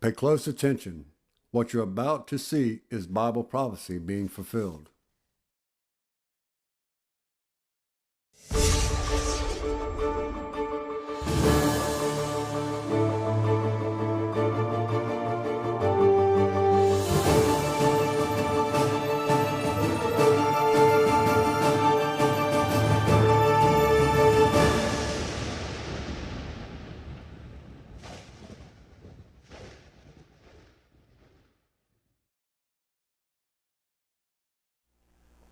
Pay close attention. What you're about to see is Bible prophecy being fulfilled.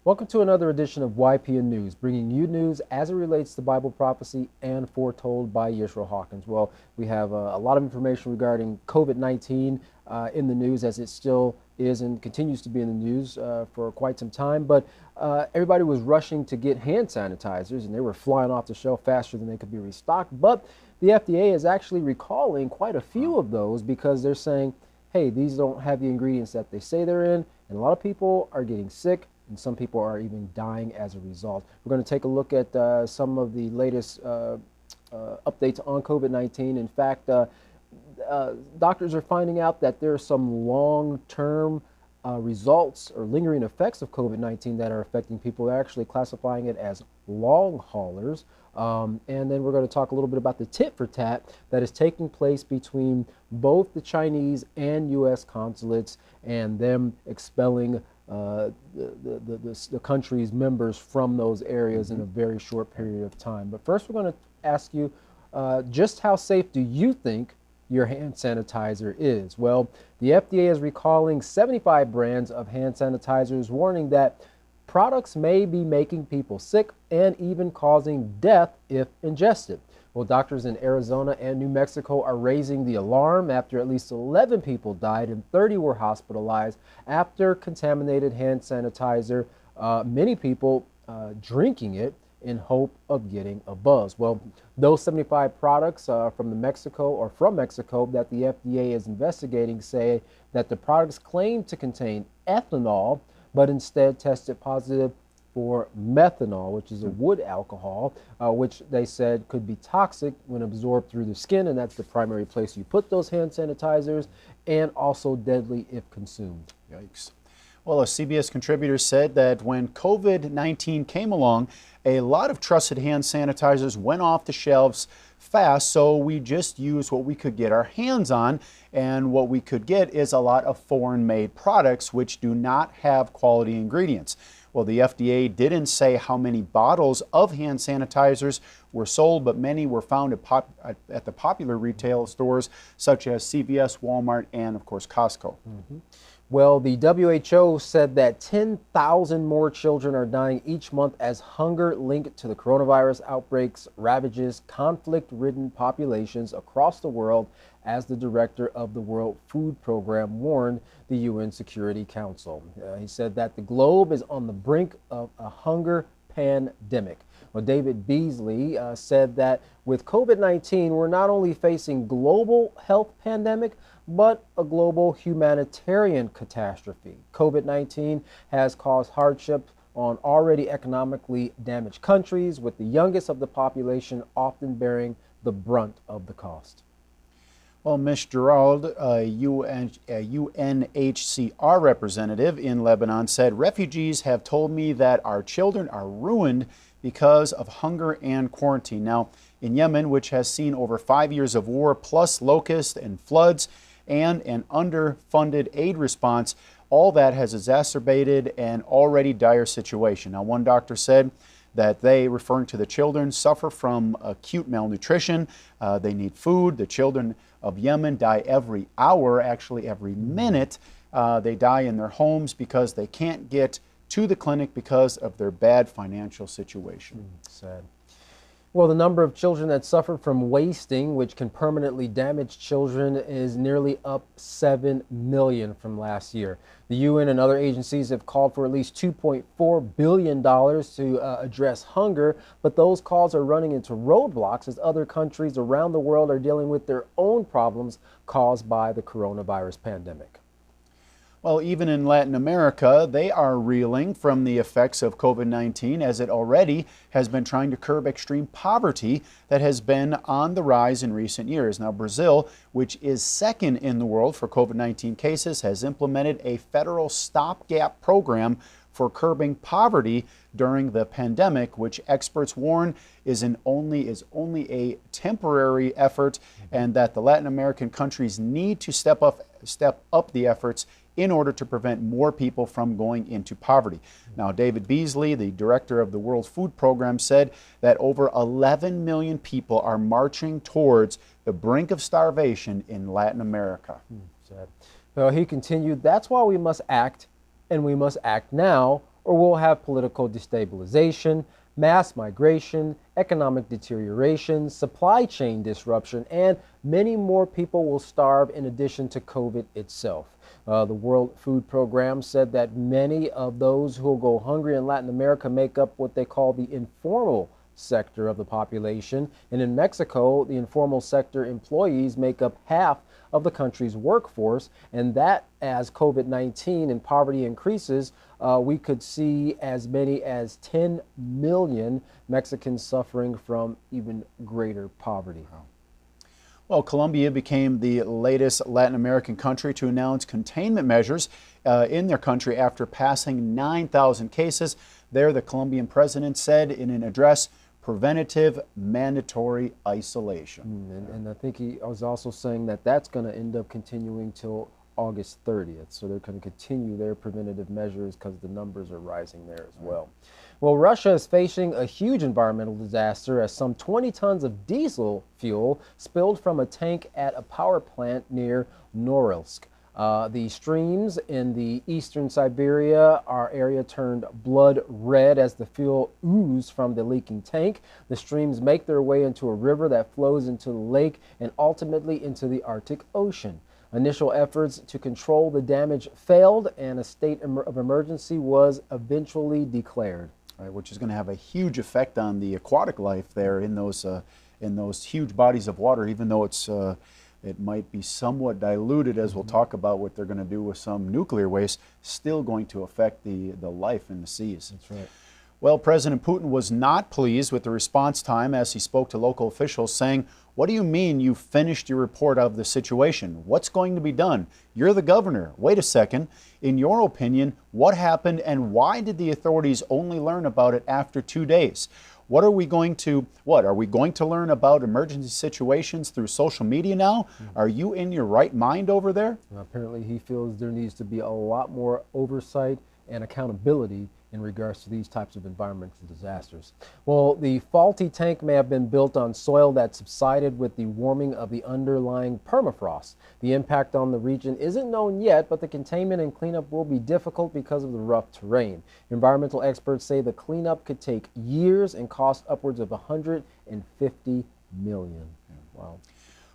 Welcome to another edition of YPN News, bringing you news as it relates to Bible prophecy and foretold by Yisrael Hawkins. Well, we have a lot of information regarding COVID-19 in the news, as it still is and continues to be in the news for quite some time. But everybody was rushing to get hand sanitizers, and they were flying off the shelf faster than they could be restocked. But the FDA is actually recalling quite a few of those because they're saying, hey, these don't have the ingredients that they say they're in, and a lot of people are getting sick, and some people are even dying as a result. We're going to take a look at some of the latest updates on COVID-19. In fact, doctors are finding out that there are some long-term results or lingering effects of COVID-19 that are affecting people. They're actually classifying it as long haulers. And then we're going to talk a little bit about the tit for tat that is taking place between both the Chinese and U.S. consulates and them expelling the country's members from those areas in a very short period of time. But first, we're going to ask you just how safe do you think your hand sanitizer is? Well, the FDA is recalling 75 brands of hand sanitizers, warning that products may be making people sick and even causing death if ingested. Well, doctors in Arizona and New Mexico are raising the alarm after at least 11 people died and 30 were hospitalized after contaminated hand sanitizer, many people drinking it in hope of getting a buzz. Well, those 75 products from Mexico that the FDA is investigating say that the products claim to contain ethanol, but instead tested positive for methanol, which is a wood alcohol, which they said could be toxic when absorbed through the skin, and that's the primary place you put those hand sanitizers, and also deadly if consumed. Yikes. Well, a CBS contributor said that when COVID-19 came along, a lot of trusted hand sanitizers went off the shelves fast, so we just used what we could get our hands on, and what we could get is a lot of foreign-made products which do not have quality ingredients. Well, the FDA didn't say how many bottles of hand sanitizers were sold, but many were found at the popular retail stores such as CVS, Walmart, and of course Costco. Well, the WHO said that 10,000 more children are dying each month as hunger linked to the coronavirus outbreaks ravages conflict-ridden populations across the world, as the director of the World Food Program warned the UN Security Council. He said that the globe is on the brink of a hunger pandemic. Well, David Beasley said that with COVID-19, we're not only facing global health pandemic, but a global humanitarian catastrophe. COVID-19 has caused hardship on already economically damaged countries, with the youngest of the population often bearing the brunt of the cost. Well, Ms. Gerald, a UNHCR representative in Lebanon, said refugees have told me that our children are ruined because of hunger and quarantine. Now, in Yemen, which has seen over 5 years of war, plus locusts and floods, and an underfunded aid response, all that has exacerbated an already dire situation. Now, one doctor said that they, referring to the children, suffer from acute malnutrition. They need food. The children of Yemen die every hour, actually every minute. They die in their homes because they can't get to the clinic because of their bad financial situation. Sad. Well, the number of children that suffer from wasting, which can permanently damage children, is nearly up 7 million from last year. The UN and other agencies have called for at least $2.4 billion to address hunger, but those calls are running into roadblocks as other countries around the world are dealing with their own problems caused by the coronavirus pandemic. Well, even in Latin America, they are reeling from the effects of COVID-19 as it already has been trying to curb extreme poverty that has been on the rise in recent years. Now, Brazil, which is second in the world for COVID-19 cases, has implemented a federal stopgap program for curbing poverty during the pandemic, which experts warn is only a temporary effort, and that the Latin American countries need to step up the efforts in order to prevent more people from going into poverty. Now, David Beasley, the director of the World Food Program, said that over 11 million people are marching towards the brink of starvation in Latin America. Sad. Well, he continued, "That's why we must act, and we must act now, or we'll have political destabilization, mass migration, economic deterioration, supply chain disruption, and many more people will starve in addition to COVID itself." The World Food Program said that many of those who will go hungry in Latin America make up what they call the informal sector of the population. And in Mexico, the informal sector employees make up half of the country's workforce, and that as COVID-19 and poverty increases, we could see as many as 10 million Mexicans suffering from even greater poverty. Well, Colombia became the latest Latin American country to announce containment measures in their country after passing 9,000 cases. There, the Colombian president said in an address, preventative mandatory isolation. And I think he was also saying that that's going to end up continuing till August 30th. So they're going to continue their preventative measures because the numbers are rising there as well. Well, Russia is facing a huge environmental disaster as some 20 tons of diesel fuel spilled from a tank at a power plant near Norilsk. The streams in the eastern Siberia area turned blood red as the fuel oozed from the leaking tank. The streams make their way into a river that flows into the lake and ultimately into the Arctic Ocean. Initial efforts to control the damage failed, and a state of emergency was eventually declared. Right, which is going to have a huge effect on the aquatic life there in those huge bodies of water, even though it might be somewhat diluted, as we'll talk about what they're going to do with some nuclear waste, still going to affect the life in the seas. That's right. Well, President Putin was not pleased with the response time as he spoke to local officials, saying, "What do you mean you finished your report of the situation? What's going to be done? You're the governor. Wait a second. In your opinion, what happened and why did the authorities only learn about it after 2 days? Are we going to learn about emergency situations through social media now? Are you in your right mind over there?" Apparently, he feels there needs to be a lot more oversight and accountability in regards to these types of environmental disasters. Well, the faulty tank may have been built on soil that subsided with the warming of the underlying permafrost. The impact on the region isn't known yet, but the containment and cleanup will be difficult because of the rough terrain. Environmental experts say the cleanup could take years and cost upwards of $150 million. Wow.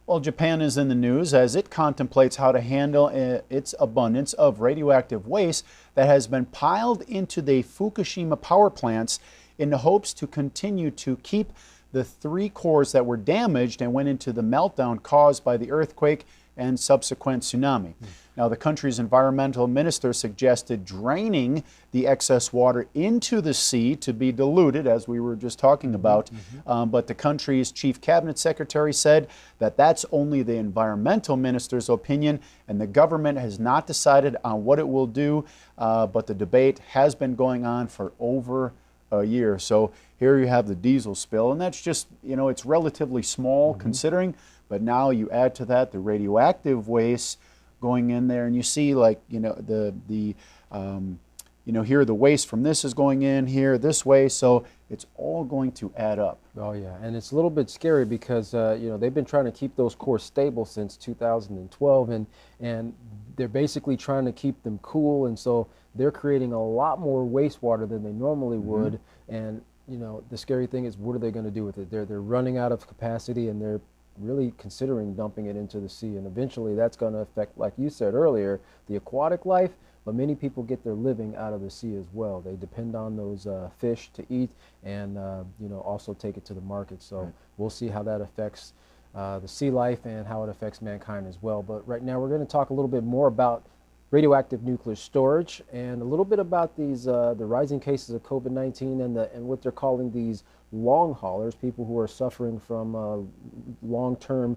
Well, Japan is in the news as it contemplates how to handle its abundance of radioactive waste that has been piled into the Fukushima power plants in the hopes to continue to keep the 3 cores that were damaged and went into the meltdown caused by the earthquake and subsequent tsunami. Now, the country's environmental minister suggested draining the excess water into the sea to be diluted, as we were just talking about. But the country's chief cabinet secretary said that that's only the environmental minister's opinion, and the government has not decided on what it will do. But the debate has been going on for over a year. So here you have the diesel spill, and that's just, it's relatively small considering. But now you add to that the radioactive waste going in there, and you see, here the waste from this is going in here this way, so it's all going to add up. Oh yeah, and it's a little bit scary because they've been trying to keep those cores stable since 2012, and they're basically trying to keep them cool, and so they're creating a lot more wastewater than they normally would. And the scary thing is, what are they going to do with it? They're running out of capacity, and they're really considering dumping it into the sea, and eventually that's going to affect, like you said earlier, the aquatic life. But many people get their living out of the sea as well. They depend on those fish to eat, and also take it to the market. So we'll see how that affects the sea life and how it affects mankind as well. But right now we're going to talk a little bit more about radioactive nuclear storage, and a little bit about these the rising cases of COVID-19 and what they're calling these long haulers, people who are suffering from long-term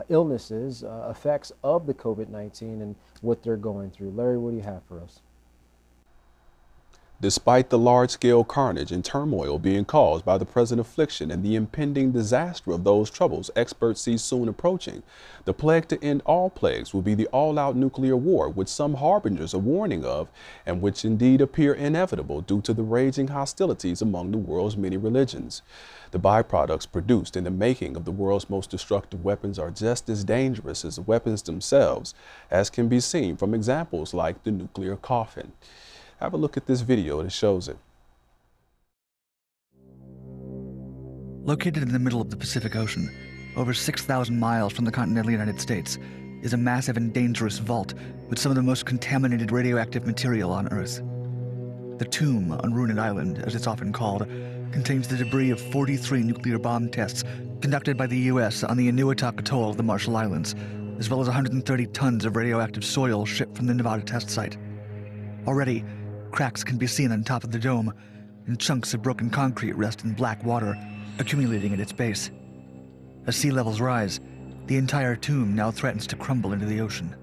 illnesses, effects of the COVID-19 and what they're going through. Larry, what do you have for us? Despite the large-scale carnage and turmoil being caused by the present affliction and the impending disaster of those troubles experts see soon approaching, the plague to end all plagues will be the all-out nuclear war, which some harbingers are warning of, and which indeed appear inevitable due to the raging hostilities among the world's many religions. The byproducts produced in the making of the world's most destructive weapons are just as dangerous as the weapons themselves, as can be seen from examples like the nuclear coffin. Have a look at this video that shows it. Located in the middle of the Pacific Ocean, over 6,000 miles from the continental United States, is a massive and dangerous vault with some of the most contaminated radioactive material on Earth. The tomb on Ruined Island, as it's often called, contains the debris of 43 nuclear bomb tests conducted by the U.S. on the Inuiatak Atoll of the Marshall Islands, as well as 130 tons of radioactive soil shipped from the Nevada test site. Already, cracks can be seen on top of the dome, and chunks of broken concrete rest in black water, accumulating at its base. As sea levels rise, the entire tomb now threatens to crumble into the ocean.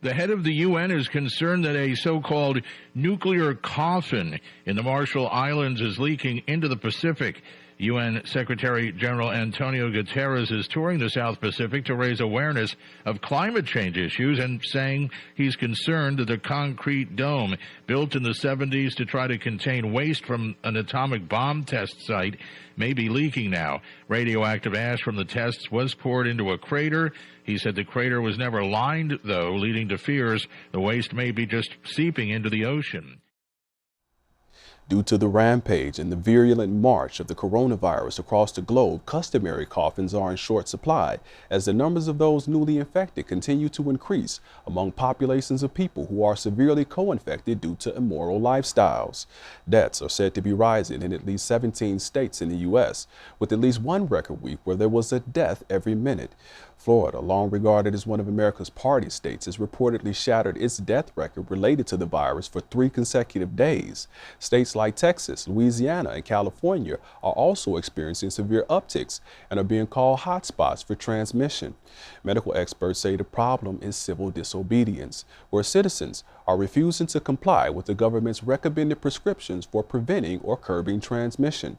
The head of the UN is concerned that a so-called nuclear coffin in the Marshall Islands is leaking into the Pacific. UN Secretary General Antonio Guterres is touring the South Pacific to raise awareness of climate change issues and saying he's concerned that the concrete dome built in the 70s to try to contain waste from an atomic bomb test site may be leaking now. Radioactive ash from the tests was poured into a crater. He said the crater was never lined, though, leading to fears the waste may be just seeping into the ocean. Due to the rampage and the virulent march of the coronavirus across the globe, customary coffins are in short supply as the numbers of those newly infected continue to increase among populations of people who are severely co-infected due to immoral lifestyles. Deaths are said to be rising in at least 17 states in the U.S., with at least one record week where there was a death every minute. Florida, long regarded as one of America's party states, has reportedly shattered its death record related to the virus for 3 consecutive days. States like Texas, Louisiana, and California are also experiencing severe upticks and are being called hotspots for transmission. Medical experts say the problem is civil disobedience, where citizens are refusing to comply with the government's recommended prescriptions for preventing or curbing transmission.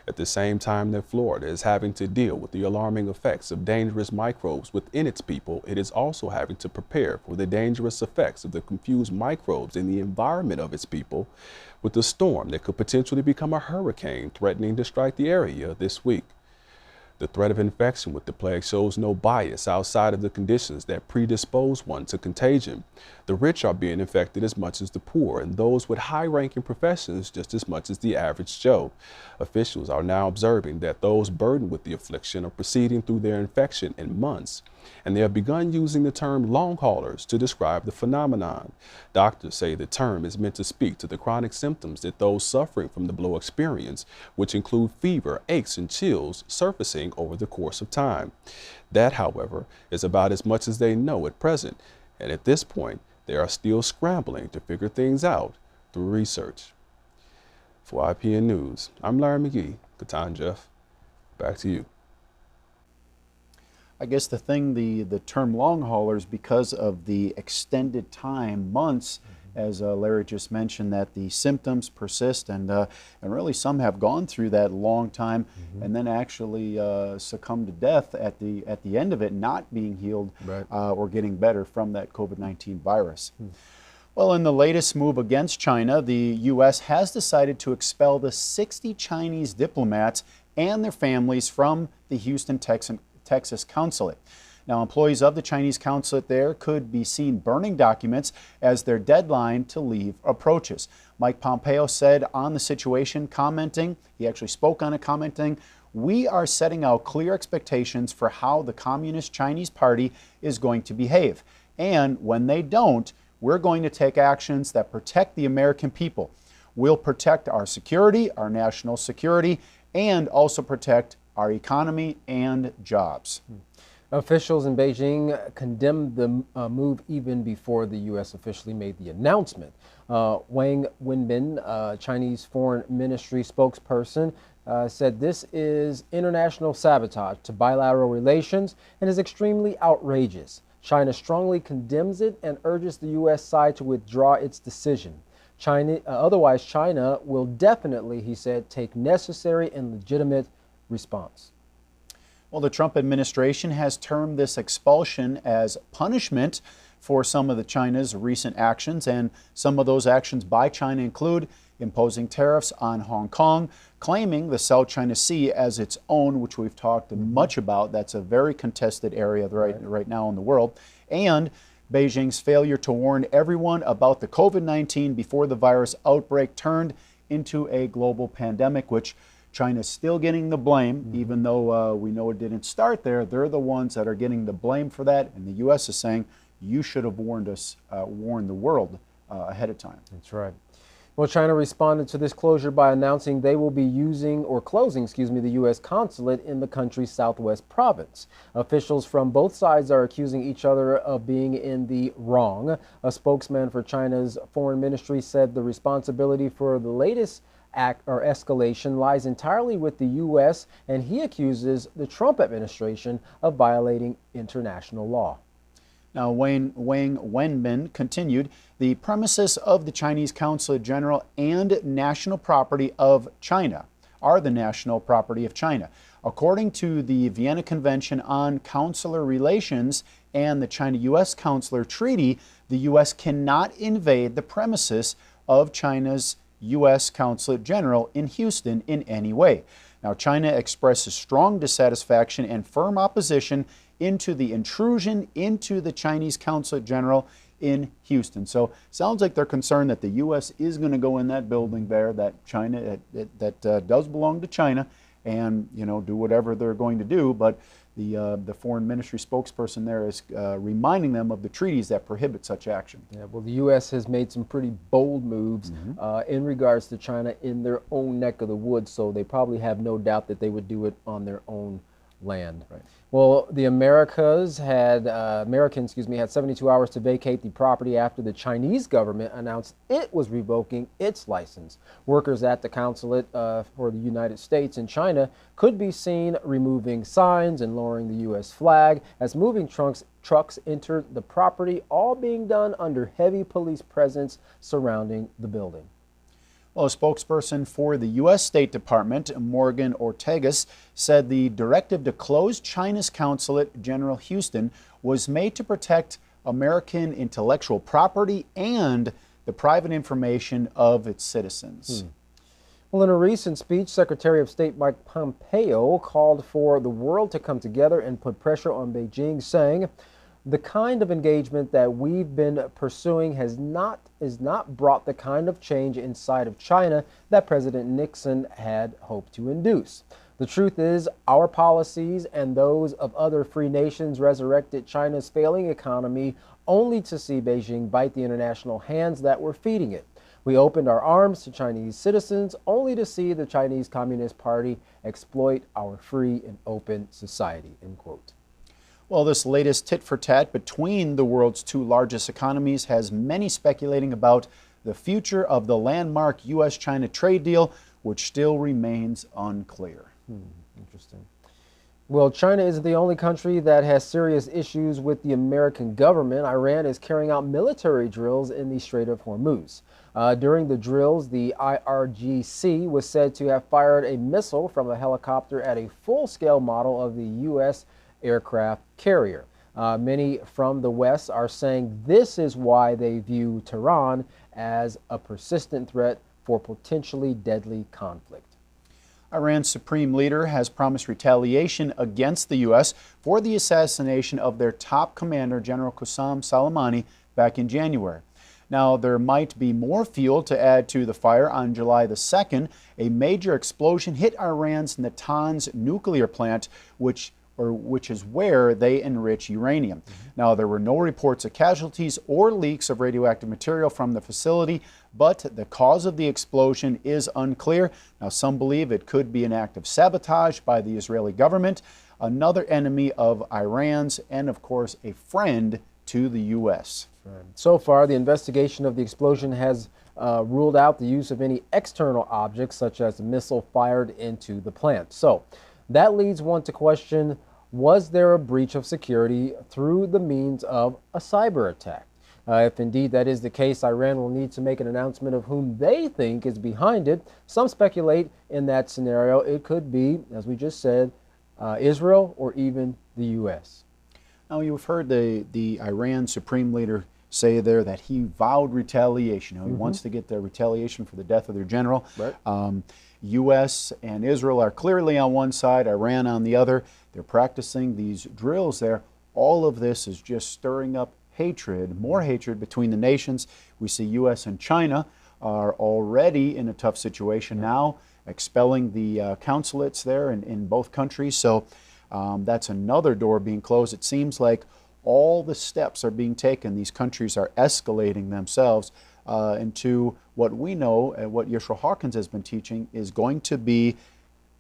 At the same time that Florida is having to deal with the alarming effects of dangerous microbes within its people, it is also having to prepare for the dangerous effects of the confused microbes in the environment of its people, with a storm that could potentially become a hurricane threatening to strike the area this week. The threat of infection with the plague shows no bias outside of the conditions that predispose one to contagion. The rich are being infected as much as the poor, and those with high-ranking professions just as much as the average Joe. Officials are now observing that those burdened with the affliction are proceeding through their infection in months, and they have begun using the term long haulers to describe the phenomenon. Doctors say the term is meant to speak to the chronic symptoms that those suffering from the blow experience, which include fever, aches, and chills surfacing over the course of time. That, however, is about as much as they know at present, and at this point, they are still scrambling to figure things out through research. For YPN News, I'm Larry McGee. Katan Jeff, back to you. I guess the thing, the term long haulers, because of the extended time, months, as Larry just mentioned, that the symptoms persist, and really some have gone through that long time and then actually succumb to death at the end of it, not being healed or getting better from that COVID-19 virus. Well, in the latest move against China, the U.S. has decided to expel the 60 Chinese diplomats and their families from the Houston, Texas Consulate. Now, employees of the Chinese consulate there could be seen burning documents as their deadline to leave approaches. Mike Pompeo said on the situation, commenting, he actually spoke on it, commenting, "We are setting out clear expectations for how the Communist Chinese Party is going to behave. And when they don't, we're going to take actions that protect the American people. We'll protect our security, our national security, and also protect our economy and jobs." Officials in Beijing condemned the move even before the U.S. officially made the announcement. Wang Wenbin, Chinese Foreign Ministry spokesperson, said this is international sabotage to bilateral relations and is extremely outrageous. China strongly condemns it and urges the U.S. side to withdraw its decision. Otherwise, China will definitely, he said, take necessary and legitimate response. Well, the Trump administration has termed this expulsion as punishment for some of the China's recent actions, and some of those actions by China include imposing tariffs on Hong Kong, claiming the South China Sea as its own, which we've talked much about. That's a very contested area right now in the world, and Beijing's failure to warn everyone about the COVID-19 before the virus outbreak turned into a global pandemic, which China's still getting the blame, even though we know it didn't start there. They're the ones that are getting the blame for that, and the U.S. is saying, you should have warned us, warned the world ahead of time. That's right. Well, China responded to this closure by announcing they will be closing the U.S. consulate in the country's southwest province. Officials from both sides are accusing each other of being in the wrong. A spokesman for China's foreign ministry said the responsibility for the latest act or escalation lies entirely with the U.S., and he accuses the Trump administration of violating international law. Now, Wang Wenbin continued, the premises of the Chinese Consulate General and national property of China are the national property of China. According to the Vienna Convention on Consular Relations and the China-U.S. Consular Treaty, the U.S. cannot invade the premises of China's U.S. Consulate General in Houston in any way. Now, China expresses strong dissatisfaction and firm opposition into the intrusion into the Chinese Consulate General in Houston. So sounds like they're concerned that the U.S. is going to go in that building there, that China that does belong to China, and do whatever they're going to do. But the foreign ministry spokesperson there is reminding them of the treaties that prohibit such action. Yeah, well, the U.S. has made some pretty bold moves in regards to China in their own neck of the woods, so they probably have no doubt that they would do it on their own land. Right. Well, the Americans had 72 hours to vacate the property after the Chinese government announced it was revoking its license. Workers at the consulate for the United States in China could be seen removing signs and lowering the U.S. flag as moving trucks entered the property, all being done under heavy police presence surrounding the building. Well, a spokesperson for the U.S. State Department, Morgan Ortagus, said the directive to close China's Consulate General Houston was made to protect American intellectual property and the private information of its citizens. Well, in a recent speech, Secretary of State Mike Pompeo called for the world to come together and put pressure on Beijing, saying, the kind of engagement that we've been pursuing has not brought the kind of change inside of China that President Nixon had hoped to induce. The truth is, our policies and those of other free nations resurrected China's failing economy only to see Beijing bite the international hands that were feeding it. We opened our arms to Chinese citizens only to see the Chinese Communist Party exploit our free and open society, end quote. Well, this latest tit-for-tat between the world's two largest economies has many speculating about the future of the landmark U.S.-China trade deal, which still remains unclear. Interesting. Well, China isn't the only country that has serious issues with the American government. Iran is carrying out military drills in the Strait of Hormuz. During the drills, the IRGC was said to have fired a missile from a helicopter at a full-scale model of the U.S. aircraft carrier. Many from the West are saying this is why they view Tehran as a persistent threat for potentially deadly conflict. Iran's supreme leader has promised retaliation against the U.S. for the assassination of their top commander, General Qasem Soleimani, back in January. Now, there might be more fuel to add to the fire. On July the 2nd, a major explosion hit Iran's Natanz nuclear plant, which is where they enrich uranium. Now, there were no reports of casualties or leaks of radioactive material from the facility, but the cause of the explosion is unclear. Now, some believe it could be an act of sabotage by the Israeli government. another enemy of Iran's and, of course, a friend to the U.S. So far, the investigation of the explosion has ruled out the use of any external objects, such as a missile fired into the plant. So that leads one to question, was there a breach of security through the means of a cyber attack? If indeed that is the case, Iran will need to make an announcement of whom they think is behind it. Some speculate in that scenario it could be, as we just said, Israel or even the U.S. Now, you've heard the Iran supreme leader say there that he vowed retaliation. He wants to get the retaliation for the death of their general. Right. U.S. and Israel are clearly on one side, Iran on the other. They're practicing these drills there. All of this is just stirring up hatred, more hatred between the nations. We see U.S. and China are already in a tough situation now, expelling the consulates there in both countries. So that's another door being closed. It seems like all the steps are being taken. These countries are escalating themselves into what we know and what Yisrael Hawkins has been teaching is going to be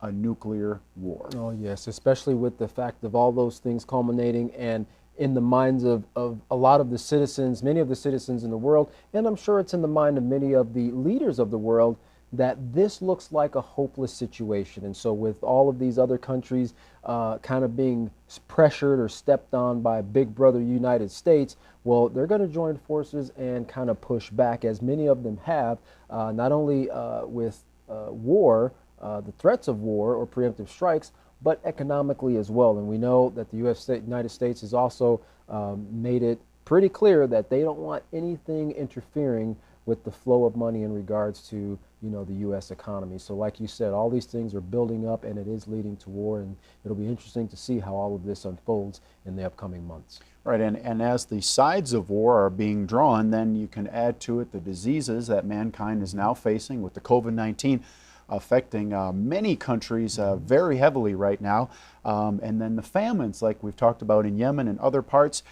a nuclear war. Oh, yes, especially with the fact of all those things culminating and in the minds of a lot of the citizens, many of the citizens in the world, and I'm sure it's in the mind of many of the leaders of the world, that this looks like a hopeless situation. And so with all of these other countries kind of being pressured or stepped on by Big Brother United States, well, they're going to join forces and kind of push back, as many of them have, not only with war, the threats of war or preemptive strikes, but economically as well. And we know that the United States has also made it pretty clear that they don't want anything interfering with the flow of money in regards to, the U.S. economy. So like you said, all these things are building up and it is leading to war, and it'll be interesting to see how all of this unfolds in the upcoming months. Right, and as the sides of war are being drawn, then you can add to it the diseases that mankind is now facing with the COVID-19 affecting many countries very heavily right now. And then the famines, like we've talked about in Yemen and other parts,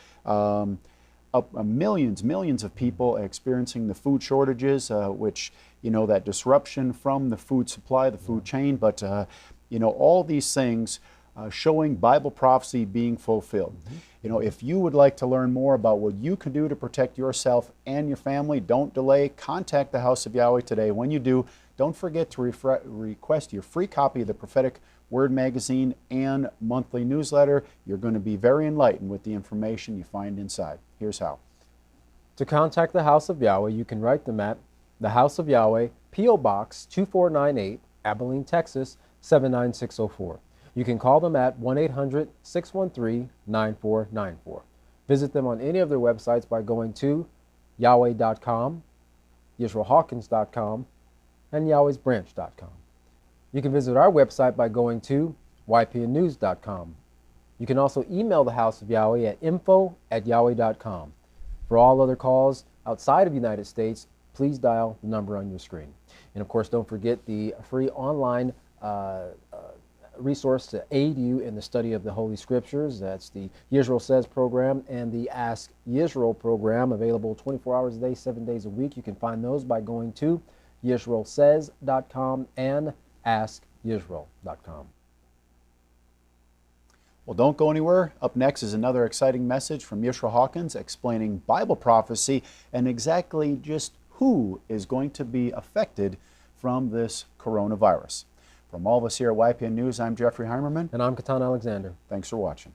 millions of people experiencing the food shortages, which, that disruption from the food supply, the food chain, but, all these things showing Bible prophecy being fulfilled. If you would like to learn more about what you can do to protect yourself and your family, don't delay. Contact the House of Yahweh today. When you do, don't forget to request your free copy of the Prophetic Word magazine and monthly newsletter. You're going to be very enlightened with the information you find inside. Here's how. To contact the House of Yahweh, you can write them at the House of Yahweh, P.O. Box 2498, Abilene, Texas 79604. You can call them at 1-800-613-9494. Visit them on any of their websites by going to Yahweh.com, YisraelHawkins.com, and Yahweh'sBranch.com. You can visit our website by going to YPNnews.com. You can also email the House of Yahweh at info@yahweh.com. For all other calls outside of the United States, please dial the number on your screen. And of course, don't forget the free online resource to aid you in the study of the Holy Scriptures. That's the Yisrael Says program and the Ask Yisrael program, available 24 hours a day, 7 days a week. You can find those by going to YisraelSays.com and AskYisrael.com. Well, don't go anywhere. Up next is another exciting message from Yisrael Hawkins explaining Bible prophecy and exactly just who is going to be affected from this coronavirus. From all of us here at YPN News, I'm Jeffrey Heimerman. And I'm Katan Alexander. Thanks for watching.